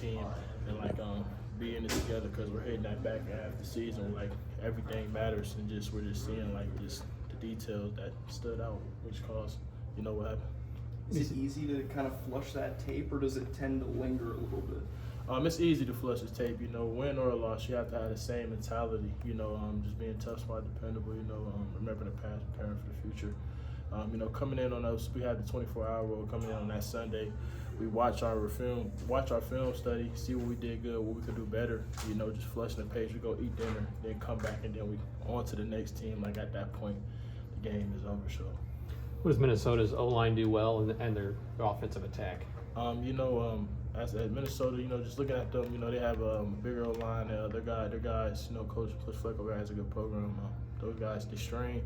team and like be in it together because we're hitting that back half of the season. Like everything matters, and we're just seeing like just the details that stood out, which caused what happened. Is it easy to kind of flush that tape, or does it tend to linger a little bit? It's easy to flush the tape. Win or a loss, you have to have the same mentality. Just being tough, smart, dependable. Remember the past, preparing for the future. Coming in on us, we had the 24-hour rule. Coming in on that Sunday, we watch our film study, see what we did good, what we could do better. Just flushing the page. We go eat dinner, then come back, and then we on to the next team. Like at that point, the game is over. So. What does Minnesota's O-line do well and their offensive attack? As at Minnesota, just looking at them, they have a bigger O-line. Their guys, Coach Fleck over has a good program. Those guys, they strain.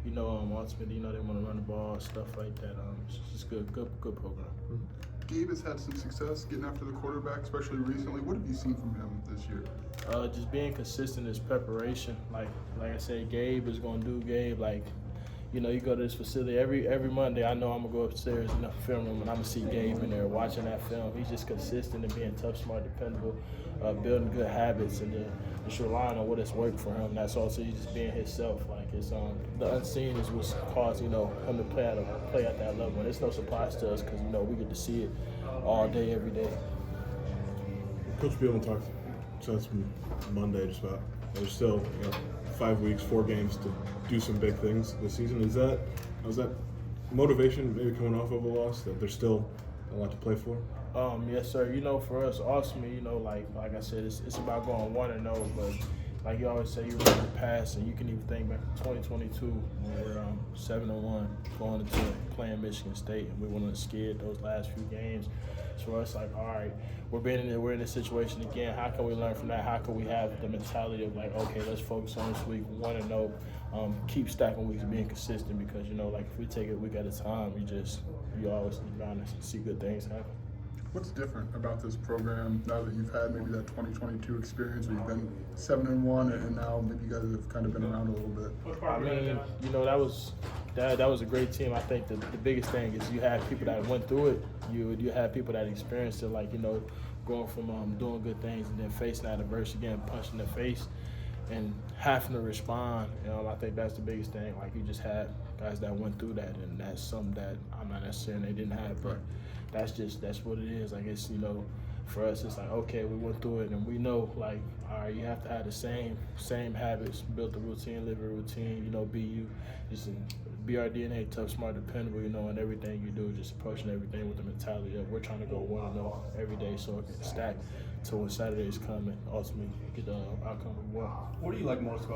Ultimately, they want to run the ball, stuff like that. It's just good program. Mm-hmm. Gabe has had some success getting after the quarterback, especially recently. What have you seen from him this year? Just being consistent is preparation. Like I said, Gabe is going to do Gabe. Like, you go to this facility every Monday. I know I'm gonna go upstairs in the film room and I'm gonna see Gabe in there watching that film. He's just consistent and being tough, smart, dependable, building good habits, and just relying on what has worked for him. That's also he's just being himself. Like it's the unseen is what's caused him to play at that level. And it's no surprise to us because we get to see it all day, every day. Coach Beal talked since Monday just about there's still 5 weeks, 4 games to do some big things this season. Was that motivation maybe coming off of a loss that there's still a lot to play for? Yes, sir. For us, ultimately, like I said, it's about going 1-0. But like you always say, you remember the past, and you can even think back to 2022 when we're 7-1 going into playing Michigan State, and we went on skid those last few games. So for us, like, all right, we're in this situation again. How can we learn from that? How can we have the mentality of like, okay, let's focus on this week 1-0, keep stacking weeks, being consistent because like if we take it week at a time, you always bound to see good things happen. What's different about this program now that you've had maybe that 2022 experience where you've been 7-1 and now maybe you guys have kind of been around a little bit? I mean, that was a great team. I think the biggest thing is you have people that went through it. You have people that experienced it, like going from doing good things and then facing that adversity again, punched in the face, and having to respond. I think that's the biggest thing. Like you just have guys that went through that, and that's something that I'm not necessarily they didn't have, but that's what it is. I guess for us it's like, okay, we went through it and we know, like, all right, you have to have the same habits, build the routine, live a routine, be you, just be our DNA, tough, smart, dependable, and everything you do, just approaching everything with the mentality of we're trying to go 1-0 every day so it can stack to when Saturdays come and ultimately get the outcome we want. What do you like most about